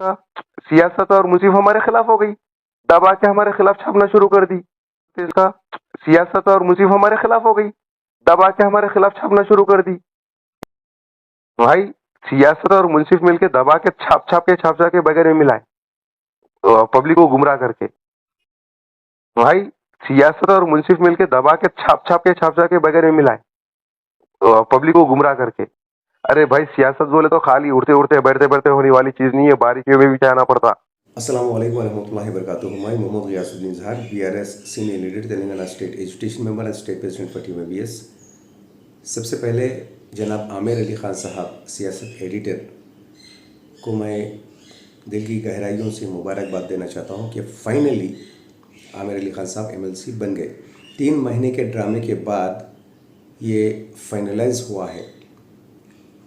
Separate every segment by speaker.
Speaker 1: का सियासत और मुसीब हमारे खिलाफ हो गई, दबा के हमारे खिलाफ छापना शुरू कर दी। इसका सियासत और मुसीब हमारे खिलाफ हो गई, दबा के हमारे खिलाफ छापना शुरू कर दी। भाई सियासत और मुंसिफ मिलके दबा के छाप के बगैर में मिलाए तो पब्लिक को गुमराह करके। भाई सियासत और मुंसिफ मिलके दबा के छाप के बगैर में मिलाए तो पब्लिक को गुमराह करके। अरे भाई सियासत बोले तो खाली उड़ते उड़ते बैठते बैठते होने वाली चीज नहीं है, बारीकियों में भी जाना पड़ता।
Speaker 2: अस्सलाम वालेकुम वरहमतुल्लाहि वबरकातुहू। मैं Mohammed Giyasuddin Zahar, BRS senior leader, Telangana state education member and state president for team BS. सबसे पहले जनाब आमिर अली ख़ान साहब सियासत एडिटर को मैं दिल की गहराइयों से मुबारकबाद देना चाहता हूँ कि फाइनली आमिर अली ख़ान साहब एमएलसी बन गए। 3 महीने के ड्रामे के बाद ये फाइनलाइज हुआ है।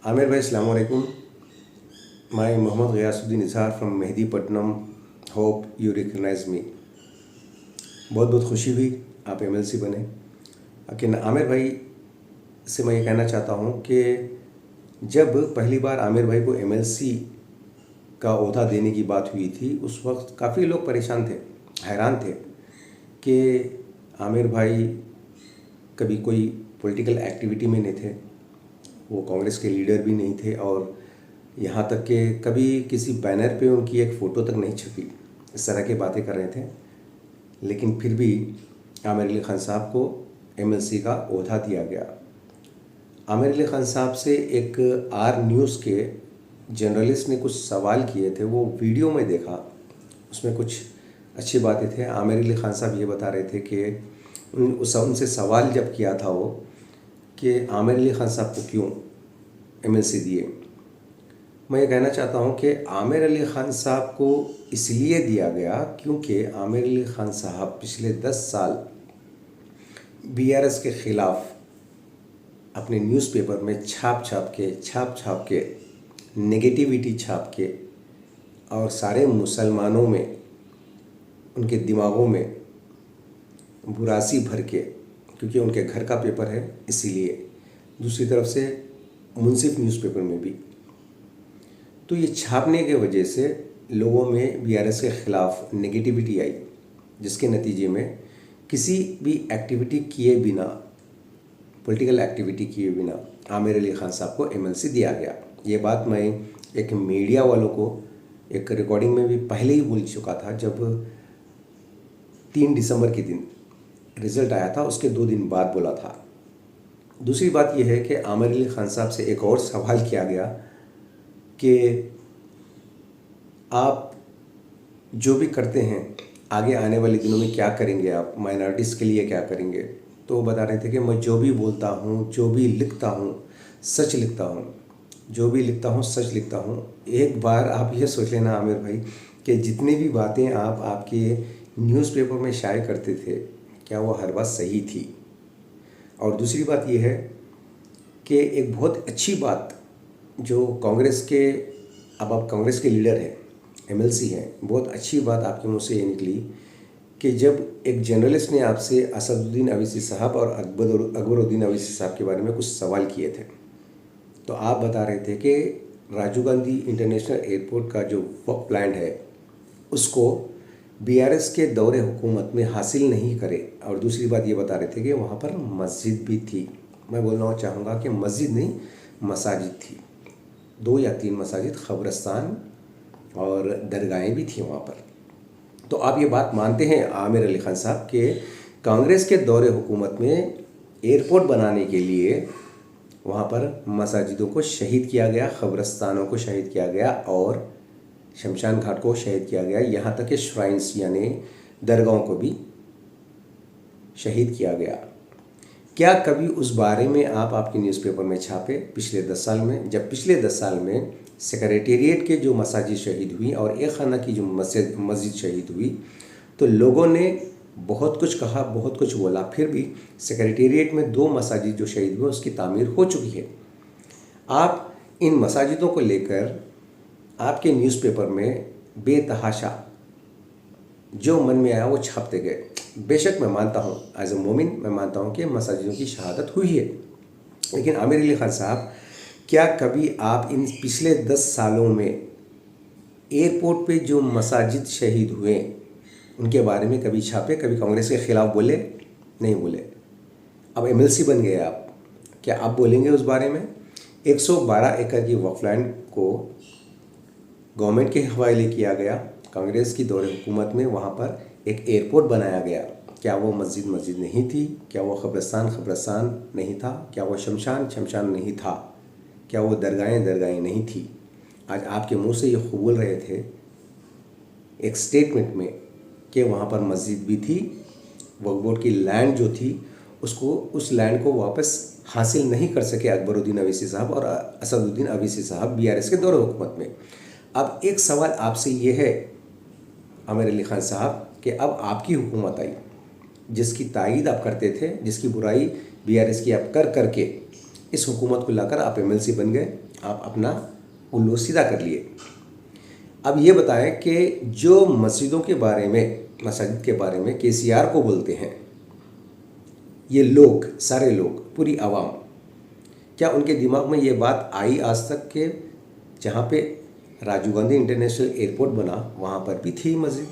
Speaker 2: आमिर भाई अस्सलाम वालेकुम। मैं Mohammed Giasuddin Izhar from Mehdipatnam. Hope you recognise me. बहुत बहुत खुशी हुई आप एमएलसी बने। लेकिन आमिर भाई से मैं ये कहना चाहता हूँ कि जब पहली बार आमिर भाई को एमएलसी का ओहदा देने की बात हुई थी, उस वक्त काफ़ी लोग परेशान थे, हैरान थे कि आमिर भाई कभी कोई पॉलिटिकल एक्टिविटी में नहीं थे, वो कांग्रेस के लीडर भी नहीं थे, और यहाँ तक कि कभी किसी बैनर पे उनकी एक फ़ोटो तक नहीं छपी। इस तरह की बातें कर रहे थे। लेकिन फिर भी आमिर अली ख़ान साहब को एमएलसी का ओहदा दिया गया। आमिर अली ख़ान साहब से एक आर न्यूज़ के जर्नलिस्ट ने कुछ सवाल किए थे, वो वीडियो में देखा, उसमें कुछ अच्छी बातें थे। आमिर अली ख़ान साहब ये बता रहे थे कि उनसे सवाल जब किया था वो कि आमिर अली ख़ान साहब को क्यों एमएलसी दिए। मैं ये कहना चाहता हूँ कि आमिर अली ख़ान साहब को इसलिए दिया गया क्योंकि आमिर अली ख़ान साहब पिछले 10 साल बीआरएस के ख़िलाफ़ अपने न्यूज़पेपर में छाप छाप के नेगेटिविटी छाप के और सारे मुसलमानों में, उनके दिमागों में बुरासी भर के, क्योंकि उनके घर का पेपर है इसीलिए, दूसरी तरफ से मुंसिफ न्यूज़पेपर में भी, तो ये छापने के वजह से लोगों में बीआरएस के ख़िलाफ़ नेगेटिविटी आई, जिसके नतीजे में किसी भी एक्टिविटी किए बिना, पॉलिटिकल एक्टिविटी किए बिना आमिर अली ख़ान साहब को एमएलसी दिया गया। ये बात मैं एक मीडिया वालों को एक रिकॉर्डिंग में भी पहले ही बोल चुका था, जब 3 दिसंबर के दिन रिज़ल्ट आया था, उसके 2 दिन बाद बोला था। दूसरी बात यह है कि आमिर अली ख़ान साहब से एक और सवाल किया गया कि आप जो भी करते हैं आगे आने वाले दिनों में क्या करेंगे, आप माइनॉरिटीज़ के लिए क्या करेंगे। तो वो बता रहे थे कि मैं जो भी बोलता हूँ, जो भी लिखता हूँ, सच लिखता हूँ, जो भी लिखता हूँ सच लिखता हूँ। एक बार आप ये सोच लेना आमिर भाई कि जितनी भी बातें आप आपके न्यूज़पेपर में शाये करते थे, क्या वो हर बात सही थी। और दूसरी बात यह है कि एक बहुत अच्छी बात जो कांग्रेस के, अब आप कांग्रेस के लीडर हैं, एमएलसी हैं, बहुत अच्छी बात आपके मुंह से ये निकली कि जब एक जर्नलिस्ट ने आपसे असदुद्दीन अवैसी साहब और अकबरुद्दीन अवैसी साहब के बारे में कुछ सवाल किए थे, तो आप बता रहे थे कि राजीव गांधी इंटरनेशनल एयरपोर्ट का जो प्लान है उसको बीआरएस के दौरे हुकूमत में हासिल नहीं करे। और दूसरी बात ये बता रहे थे कि वहाँ पर मस्जिद भी थी। मैं बोलना चाहूँगा कि मस्जिद नहीं, मसाजिद थी, 2 या 3 मसाजिद, ख़ब्रस्तान और दरगाहें भी थी वहाँ पर। तो आप ये बात मानते हैं आमिर अली ख़ान साहब के कांग्रेस के दौरे हुकूमत में एयरपोर्ट बनाने के लिए वहाँ पर मसाजिदों को शहीद किया गया, ख़ब्रस्तानों को शहीद किया गया और शमशान घाट को शहीद किया गया, यहाँ तक कि श्राइन्स यानी दरगाहों को भी शहीद किया गया। क्या कभी उस बारे में आप आपके न्यूज़पेपर में छापे पिछले 10 साल में, जब पिछले 10 साल में सेक्रेटेरिएट के जो मसाजिद शहीद हुई और एक खाना की जो मस्जिद शहीद हुई, तो लोगों ने बहुत कुछ कहा, बहुत कुछ बोला, फिर भी सेक्रेटेरिएट में 2 मसाजिद जो शहीद हुए उसकी तामीर हो चुकी है। आप इन मसाजिदों को लेकर आपके न्यूज़पेपर में बेतहाशा जो मन में आया वो छापते गए। बेशक मैं मानता हूँ, एज ए मोमिन मैं मानता हूँ कि मसाजिदों की शहादत हुई है, लेकिन आमिर अली ख़ान साहब, क्या कभी आप इन पिछले 10 सालों में एयरपोर्ट पे जो मसाजिद शहीद हुए उनके बारे में कभी छापे, कभी कांग्रेस के खिलाफ बोले? नहीं बोले। अब एमएलसी बन गए आप, क्या आप बोलेंगे उस बारे में? 112 एकड़ की वक्फ लैंड को गवर्नमेंट के हवाले किया गया, कांग्रेस की दौरे हुकूमत में वहाँ पर एक एयरपोर्ट बनाया गया। क्या वो मस्जिद नहीं थी? क्या वो कब्रिस्तान नहीं था? क्या वो शमशान नहीं था? क्या वो दरगाहें नहीं थी? आज आपके मुंह से ये बोल रहे थे एक स्टेटमेंट में कि वहाँ पर मस्जिद भी थी, वक्फ बोर्ड की लैंड जो थी उस लैंड को वापस हासिल नहीं कर सके अकबरुद्दीन अवैसी साहब और असदुद्दीन अवैसी साहब बीआरएस के दौरे हुकूमत में। अब एक सवाल आपसे ये है आमिर अली खान साहब कि अब आपकी हुकूमत आई, जिसकी तायीद आप करते थे, जिसकी बुराई बीआरएस की आप करके इस हुकूमत को लाकर आप एमएलसी बन गए, आप अपना उल्लू सीधा कर लिए। अब ये बताएं कि जो मस्जिदों के बारे में, मसाजिद के बारे में केसीआर को बोलते हैं ये लोग, सारे लोग, पूरी आवाम, क्या उनके दिमाग में ये बात आई आज तक कि जहाँ पे राजीव गांधी इंटरनेशनल एयरपोर्ट बना वहाँ पर भी थी मस्जिद,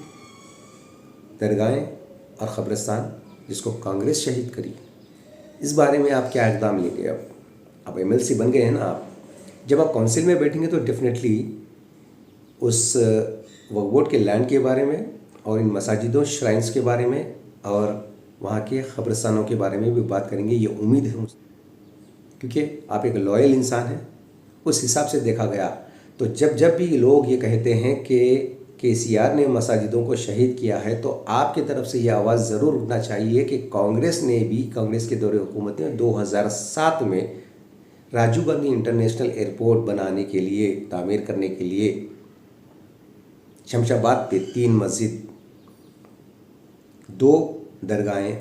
Speaker 2: दरगाहें और क़ब्रिस्तान जिसको कांग्रेस शहीद करी? इस बारे में आप क्या इक़दाम लेंगे? अब एमएलसी बन गए हैं ना आप, जब आप काउंसिल में बैठेंगे तो डेफिनेटली उस वक्फ बोर्ड के लैंड के बारे में और इन मसाजिदों, श्राइन्स के बारे में और वहाँ के क़ब्रिस्तानों के बारे में भी बात करेंगे, ये उम्मीद है मुझे, क्योंकि आप एक लॉयल इंसान हैं। उस हिसाब से देखा गया तो जब भी लोग ये कहते हैं कि केसीआर ने मसाजिदों को शहीद किया है, तो आपकी तरफ से ये आवाज़ ज़रूर उठना चाहिए कि कांग्रेस ने भी, कांग्रेस के दौरे हुकूमत में 2007 में राजीव गांधी इंटरनेशनल एयरपोर्ट बनाने के लिए, तामीर करने के लिए शमशाबाद पे 3 मस्जिद, 2 दरगाहें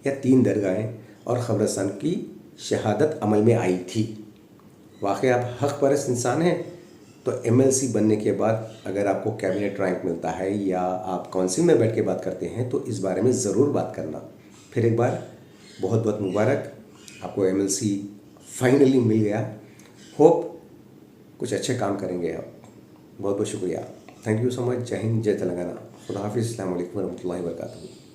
Speaker 2: या 3 दरगाहें और क़ब्रिस्तान की शहादत अमल में आई थी। वाकई आप हक़ परस्त इंसान हैं तो एमएलसी बनने के बाद अगर आपको कैबिनेट रैंक मिलता है या आप काउंसिल में बैठ के बात करते हैं तो इस बारे में ज़रूर बात करना। फिर एक बार बहुत बहुत मुबारक, आपको एमएलसी फाइनली मिल गया। होप कुछ अच्छे काम करेंगे आप। बहुत बहुत शुक्रिया। Thank you so much. जय हिंद, जय तेलंगाना। खुदा हाफिज़। अस्सलाम वालेकुम रहमतुल्लाहि व बरकातहू।